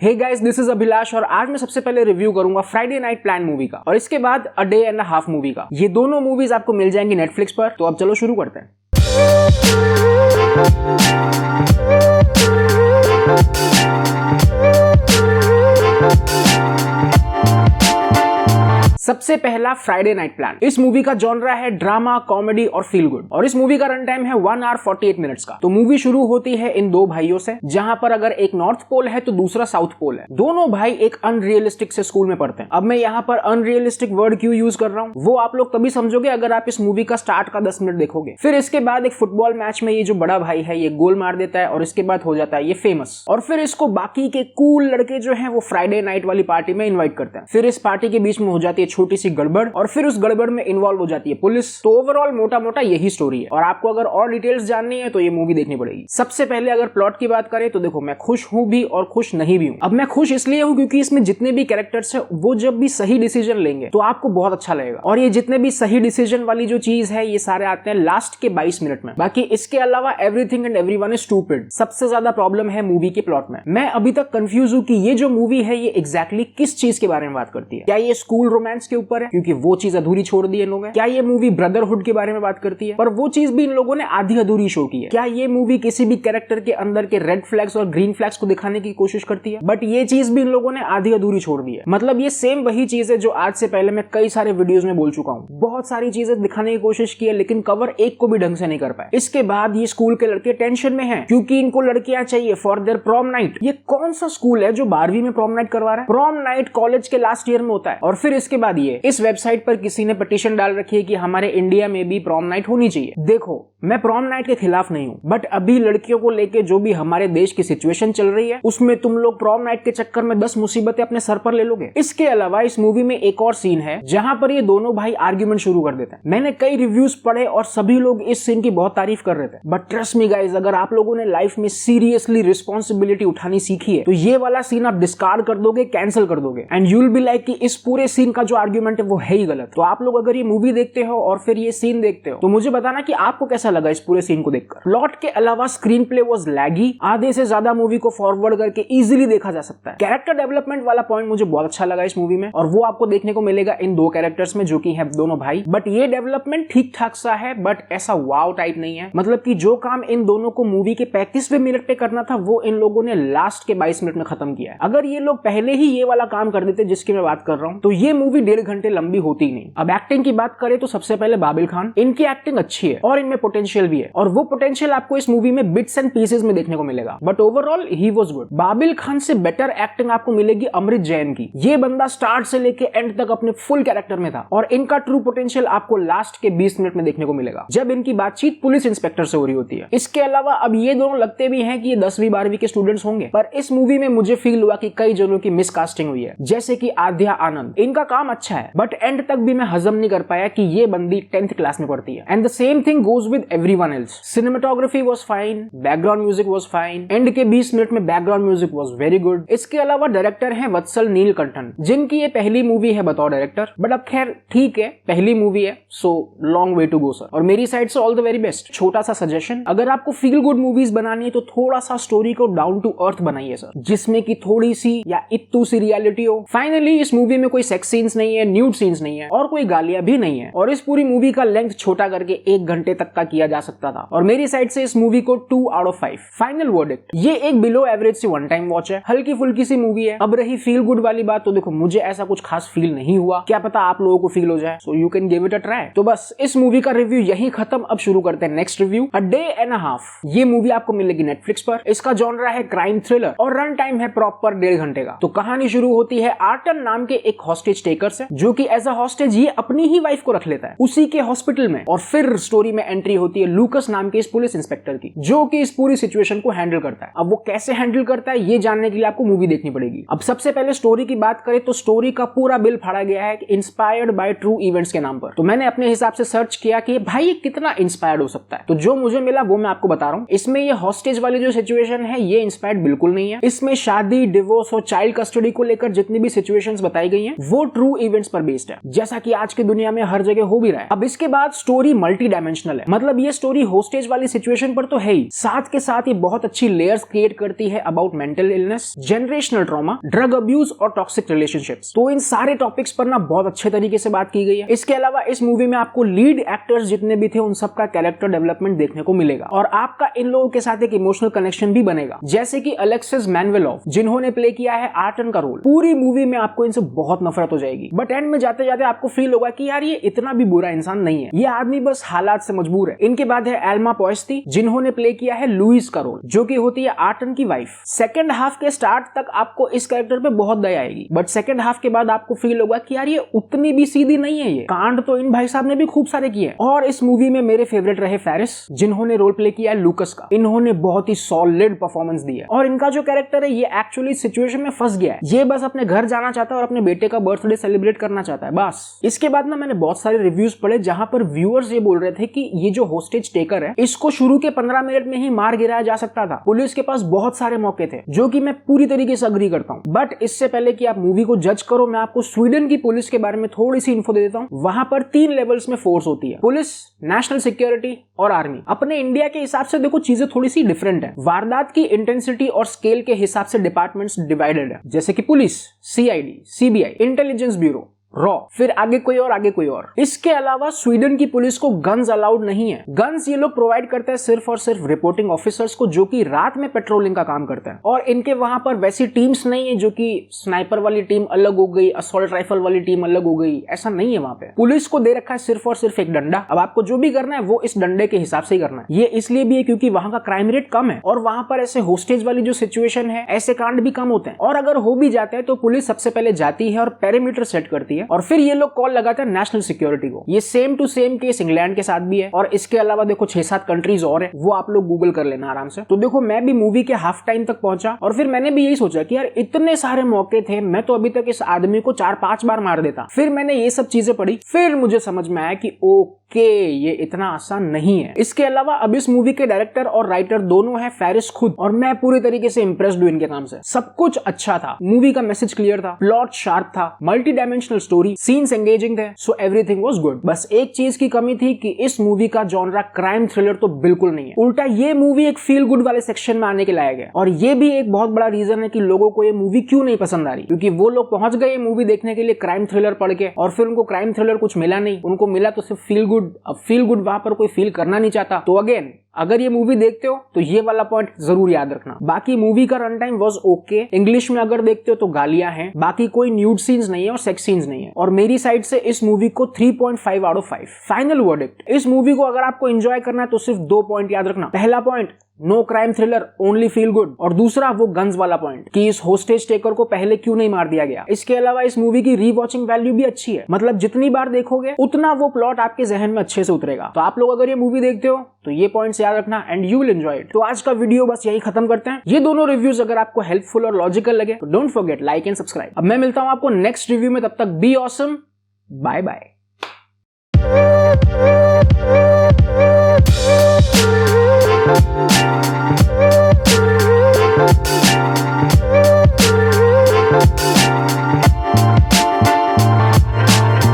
Hey guys, this is Abhilash और आज मैं सबसे पहले रिव्यू करूंगा फ्राइडे नाइट प्लान मूवी का और इसके बाद a day and a half movie का। ये दोनों मूवीज आपको मिल जाएंगी नेटफ्लिक्स पर। तो अब चलो शुरू करते हैं। सबसे पहला फ्राइडे नाइट प्लान। इस मूवी का जॉनरा है ड्रामा, कॉमेडी और फील गुड और इस मूवी का रन टाइम है 1 hour 48 मिनट्स का। तो मूवी शुरू होती है इन दो भाइयों से, जहां पर अगर एक नॉर्थ पोल है तो दूसरा साउथ पोल है। दोनों भाई एक अनरियलिस्टिक से स्कूल में पढ़ते हैं। अब मैं यहाँ पर अनरियलिस्टिक वर्ड क्यों यूज कर रहा हूँ वो आप लोग तभी समझोगे अगर आप इस मूवी का स्टार्ट का 10 मिनट देखोगे। फिर इसके बाद एक फुटबॉल मैच में ये जो बड़ा भाई है ये गोल मार देता है और इसके बाद हो जाता है ये फेमस। और फिर इसको बाकी के कूल लड़के जो है वो फ्राइडे नाइट वाली पार्टी में इन्वाइट करते हैं। फिर इस पार्टी के बीच में हो जाती है छोटी सी गड़बड़ और फिर उस गड़बड़ में इन्वॉल्व हो जाती है पुलिस। तो ओवरऑल मोटा मोटा यही स्टोरी है और आपको अगर और डिटेल्स जाननी है तो ये मूवी देखनी पड़ेगी। सबसे पहले अगर प्लॉट की बात करें तो देखो, मैं खुश हूं भी और खुश नहीं भी हूं। अब मैं खुश इसलिए हूं क्योंकि इसमें जितने भी कैरेक्टर्स है वो जब भी सही डिसीजन लेंगे तो आपको बहुत अच्छा लगेगा। और ये जितने भी सही डिसीजन वाली जो चीज है ये सारे आते हैं लास्ट के 22 मिनट में। बाकी इसके अलावा everything and everyone is stupid सबसे ज्यादा प्रॉब्लम है मूवी के प्लॉट में। मैं अभी तक कंफ्यूज हूं कि ये जो मूवी है ये एग्जैक्टली किस चीज के बारे में बात करती है। क्या ये स्कूल रोमांस के ऊपर है क्योंकि वो चीज अधूरी छोड़ दी इन लोगों ने? क्या ये मूवी ब्रदरहुड के बारे में बात करती है पर वो चीज भी इन लोगों ने आधी अधूरी शो की है? क्या ये मूवी किसी भी कैरेक्टर के अंदर के रेड फ्लैग्स और ग्रीन फ्लैग्स को दिखाने की कोशिश करती है? बट ये चीज भी इन लोगों ने आधी अधूरी छोड़ दी है। मतलब ये सेम वही चीज है जो आज से पहले मैं कई सारे वीडियोस में बोल चुका हूँ। बहुत सारी चीजें दिखाने की कोशिश की है लेकिन कवर एक को भी ढंग से नहीं कर पाए। इसके बाद ये स्कूल के लड़के टेंशन में हैं क्योंकि इनको लड़कियां चाहिए फॉर देयर प्रॉम नाइट। ये कौन सा स्कूल है जो 12वीं में प्रॉम नाइट करवा रहा है? प्रॉम नाइट कॉलेज के लास्ट ईयर में होता है। और फिर इसके बाद ये इस वेबसाइट पर किसी ने पिटीशन डाल रखी है कि हमारे इंडिया में भी प्रॉम नाइट होनी चाहिए। देखो, मैं प्रॉम नाइट के खिलाफ नहीं हूं बट अभी लड़कियों को लेके जो भी हमारे देश की सिचुएशन चल रही है उसमें तुम लोग प्रॉम नाइट के चक्कर में 10 मुसीबतें अपने सर पर ले लोगे। इसके अलावा इस मूवी में एक और सीन है जहां पर ये दोनों भाई आर्ग्यूमेंट शुरू कर देते हैं। मैंने कई रिव्यूज पढ़े और सभी लोग इस सीन की बहुत तारीफ कर रहे थे बट ट्रस्ट मी गाइस, अगर आप लोगों ने लाइफ में सीरियसली रिस्पॉन्सिबिलिटी उठानी सीखी है तो ये वाला सीन आप डिस्कार्ड कर दोगे, कैंसिल कर दोगे and you will be like कि इस पूरे सीन का जो आर्ग्यूमेंट है वो है ही गलत। तो आप लोग अगर ये मूवी देखते हो और फिर ये सीन देखते हो तो मुझे बताना कि आपको कैसा लगा इस पूरे सीन को देखकर। प्लॉट के अलावा स्क्रीन प्ले वाज लैगी। आधे से ज्यादा मूवी को फॉरवर्ड करके इजीली देखा जा सकता है। कैरेक्टर डेवलपमेंट वाला पॉइंट मुझे बहुत अच्छा लगा इस मूवी में और वो आपको देखने को मिलेगा इन दो कैरेक्टर्स में जो कि है दोनों भाई। बट ये डेवलपमेंट ठीक ठाक सा है बट ऐसा वाव टाइप नहीं है। मतलब कि जो काम इन दोनों को मूवी के 35वें मिनट पे करना था वो इन लोगों ने लास्ट के 22 मिनट में खत्म किया है। अगर ये लोग पहले ही ये वाला काम कर देते जिसकी मैं बात कर रहा हूँ तो ये मूवी 1.5 घंटे लंबी होती नहीं। अब एक्टिंग की बात करें तो सबसे पहले बाबिल खान, इनकी एक्टिंग अच्छी है और इनमें पोटेंशियल भी है और वो पोटेंशियल आपको इस मूवी में बिट्स एंड पीसेस में देखने को मिलेगा। But overall he was good. Babil Khan से बेटर एक्टिंग आपको मिलेगी अमृत जैन की। ये बंदा स्टार्ट से लेके एंड तक अपने फुल कैरेक्टर में था और इनका ट्रू पोटेंशियल आपको लास्ट के 20 मिनट में देखने को मिलेगा जब इनकी बातचीत पुलिस इंस्पेक्टर से हो रही होती है। इसके अलावा अब ये दोनों लगते भी हैं कि ये 10वीं 12वीं के स्टूडेंट्स होंगे पर इस मूवी में मुझे फील हुआ कि कई जनों की मिसकास्टिंग हुई है, जैसे कि आद्या आनंद। इनका काम अच्छा है बट एंड तक भी मैं हजम नहीं कर पाया कि ये बंदी 10th क्लास में पढ़ती है। And the same thing goes with everyone else. Cinematography was fine, background music was fine, and के 20 मिनट में background music was very good. इसके अलावा डायरेक्टर हैं वत्सल नीलकंठन जिनकी ये पहली मूवी है बतौर डायरेक्टर। बट अब खैर ठीक है, पहली मूवी है so long way to go sir. और मेरी साइड से ऑल द वेरी बेस्ट। छोटा सा सजेशन, अगर आपको फील गुड मूवीज बनानी है तो थोड़ा सा स्टोरी को डाउन टू अर्थ बनाइए सर, जिसमें की थोड़ी सी या इत्तू सी रियलिटी हो। फाइनली इस मूवी में कोई सेक्स सीन्स नहीं है, न्यूड सीन्स नहीं है और कोई गालियां भी नहीं है और इस पूरी मूवी का लेंथ छोटा करके 1 घंटे तक का किया जा सकता था और मेरी साइड से इस मूवी को 2 out of 5। फाइनल वर्डिक्ट, ये एक बिलो एवरेज सी वन टाइम वॉच है, हल्की फुल्की सी मूवी है। अब रही फील गुड वाली बात तो देखो, मुझे ऐसा कुछ खास फील नहीं हुआ, क्या पता आप लोगों को फील हो जाए, so you can give it a try. तो बस इस मूवी का रिव्यू यही खत्म। अब शुरू करते हैं next review, a day and a half. ये मूवी आपको मिलेगी नेटफ्लिक्स पर। इसका जॉनरा है क्राइम थ्रिलर और रन टाइम है प्रॉपर 1.5 घंटे का। तो कहानी शुरू होती है आर्टन नाम के एक हॉस्टेज टेकर से जो कि एज अ हॉस्टेज ये अपनी ही वाइफ को रख लेता है उसी के हॉस्पिटल में। और फिर स्टोरी में एंट्री होती है लूकस नाम के इस पुलिस इंस्पेक्टर की जो कि इस पूरी सिचुएशन को हैंडल करता है। अब वो कैसे हैंडल करता है ये जानने के लिए आपको मूवी देखनी पड़ेगी। अब सबसे पहले स्टोरी की बात करें तो स्टोरी का पूरा बिल फाड़ा गया है इंस्पायर्ड बाय ट्रू इवेंट्स के नाम पर। तो मैंने अपने हिसाब से सर्च किया कि भाई ये कितना इंस्पायर्ड हो सकता है, तो जो मुझे मिला वो मैं आपको बता रहा हूँ। इसमें ये हॉस्टेज वाली जो सिचुएशन है ये इंस्पायर्ड बिल्कुल नहीं है। इसमें शादी, डिवोर्स और चाइल्ड कस्टडी को लेकर जितनी भी सिचुएशंस बताई गई हैं वो ट्रू इवेंट्स पर बेस्ड है, जैसा कि आज की दुनिया में हर जगह हो भी रहा है। अब इसके बाद स्टोरी मल्टी डायमेंशनल है, मतलब ये स्टोरी होस्टेज वाली सिचुएशन पर तो है ही, साथ के साथ ये बहुत अच्छी लेयर्स क्रिएट करती है about mental illness, generational trauma, drug abuse और टॉक्सिक रिलेशनशिप्स। तो इन सारे टॉपिक्स पर ना बहुत अच्छे तरीके से बात की गई है। इसके अलावा इस मूवी में आपको लीड एक्टर्स जितने भी थे उन सबका कैरेक्टर डेवलपमेंट देखने को मिलेगा और आपका इन लोगों के साथ एक इमोशनल कनेक्शन भी बनेगा, जैसे कि अलेक्सिस मैनुएलोव जिन्होंने प्ले किया है आर्टन का रोल। पूरी मूवी में आपको इनसे बहुत नफरत हो जाएगी, बट एंड में जाते जाते आपको फील होगा कि यार ये इतना भी बुरा इंसान नहीं है, ये आदमी बस हालात से मजबूर है। इनके बाद है एल्मा पोएस्टी जिन्होंने प्ले किया है लुइस का रोल, जो कि होती है आर्टन की वाइफ। सेकंड हाफ के स्टार्ट तक आपको इस कैरेक्टर पे बहुत दया आएगी, बट सेकंड हाफ के बाद आपको फील होगा कि यार ये उतनी भी सीधी नहीं है, ये कांड तो इन भाई साहब ने भी खूब सारे किए। और इस मूवी में मेरे फेवरेट रहे फेरिस जिन्होंने रोल प्ले किया है लूकस का। इन्होंने बहुत ही सॉलिड परफॉर्मेंस दी है और इनका जो कैरेक्टर है ये एक्चुअली सिचुएशन में फंस गया है, ये बस अपने घर जाना चाहता है और अपने बेटे का बर्थडे सेलिब्रेट करना चाहता है बस। इसके बाद ना मैंने बहुत सारे रिव्यूज पढ़े जहां पर व्यूअर्स ये बोल रहे थे कि ये जो होस्टेज टेकर है इसको शुरू के 15 मिनट में ही मार गिराया जा सकता था, पुलिस के पास बहुत सारे मौके थे, जो कि मैं पूरी तरीके से अग्री करता हूं। बट इससे पहले कि आप मूवी को जज करो, मैं आपको स्वीडन की पुलिस के बारे में थोड़ी सी इन्फो दे देता हूं। वहां पर 3 लेवल्स में फोर्स होती है, पुलिस, नेशनल सिक्योरिटी और आर्मी। अपने इंडिया के हिसाब से देखो चीजें थोड़ी सी डिफरेंट है, वारदात की इंटेंसिटी और स्केल के हिसाब से डिपार्टमेंट्स डिवाइडेड है, जैसे कि police, CID, CBI, intelligence bureau, raw, फिर आगे कोई और आगे कोई और। इसके अलावा स्वीडन की पुलिस को गन्स अलाउड नहीं है। गन्स ये लोग प्रोवाइड करते हैं सिर्फ और सिर्फ रिपोर्टिंग ऑफिसर्स को, जो कि रात में पेट्रोलिंग का काम करते हैं। और इनके वहां पर वैसी टीम्स नहीं है, जो कि स्नाइपर वाली टीम अलग हो गई, असॉल्ट राइफल वाली टीम अलग हो गई, ऐसा नहीं है। वहां पे पुलिस को दे रखा है सिर्फ और सिर्फ एक डंडा। अब आपको जो भी करना है वो इस डंडे के हिसाब से ही करना है। ये इसलिए भी है क्योंकि वहां का क्राइम रेट कम है और वहां पर ऐसे होस्टेज वाली जो सिचुएशन है, ऐसे कांड भी कम होते हैं। और अगर हो भी जाते हैं तो पुलिस सबसे पहले जाती है और पेरीमीटर सेट करती है और फिर ये लोग कॉल लगाते हैं नेशनल सिक्योरिटी को। ये same to same case England के साथ भी है और इसके अलावा देखो 6-7 कंट्रीज और है, वो आप लोग गूगल कर लेना आराम से। तो देखो मैं भी मूवी के हाफ टाइम तक पहुंचा और फिर मैंने भी यही सोचा कि यार इतने सारे मौके थे, मैं तो अभी तक इस आदमी को 4-5 बार मार देता। फिर मैंने ये सब चीजें पढ़ी, फिर मुझे समझ में आया कि ओके ये इतना आसान नहीं है। इसके अलावा अब इस मूवी के डायरेक्टर और राइटर दोनों है फेरिस खुद, और मैं पूरी तरीके से इंप्रेस्ड हूं इनके काम से। सब कुछ अच्छा था, मूवी का मैसेज क्लियर था, प्लॉट शार्प था, multi dimensional story, scenes engaging थे, सो एवरीथिंग वाज गुड। बस एक चीज की कमी थी कि इस मूवी का जॉनरा क्राइम थ्रिलर तो बिल्कुल नहीं है, उल्टा ये मूवी एक फील गुड वाले सेक्शन में आने के लायक है। और ये भी एक बहुत बड़ा रीजन है कि लोगों को ये मूवी क्यों नहीं पसंद आ रही, क्योंकि वो लोग पहुंच गए ये मूवी देखने के लिए क्राइम थ्रिलर पढ़ के और फिर उनको क्राइम थ्रिलर कुछ मिला नहीं, उनको मिला तो सिर्फ फील गुड। अब फील गुड वहां पर कोई फील करना नहीं चाहता। तो अगेन अगर ये मूवी देखते हो तो ये वाला पॉइंट जरूर याद रखना। बाकी मूवी का run time was okay, English में अगर देखते हो तो गालियां हैं, बाकी कोई न्यूड सीन्स नहीं है और सेक्स सीन्स नहीं है। और मेरी साइड से इस मूवी को 3.5 आउट ऑफ 5 फाइनल वर्डिक्ट। इस मूवी को अगर आपको एंजॉय करना है तो सिर्फ 2 पॉइंट याद रखना। पहला point, no crime thriller, only feel good. और दूसरा वो गन्स वाला पॉइंट कि इस होस्टेज टेकर को पहले क्यों नहीं मार दिया गया। इसके अलावा इस मूवी की रीवॉचिंग वैल्यू भी अच्छी है, मतलब जितनी बार देखोगे उतना वो प्लॉट आपके जहन में अच्छे से उतरेगा। तो आप लोग अगर ये मूवी देखते हो तो ये पॉइंट्स याद रखना and you will enjoy it. तो आज का वीडियो बस यही खत्म करते हैं। ये दोनों रिव्यूज अगर आपको हेल्पफुल और लॉजिकल लगे तो don't forget like and subscribe. अब मैं मिलता हूं आपको नेक्स्ट रिव्यू में, तब तक बी ऑसम, बाय बाय।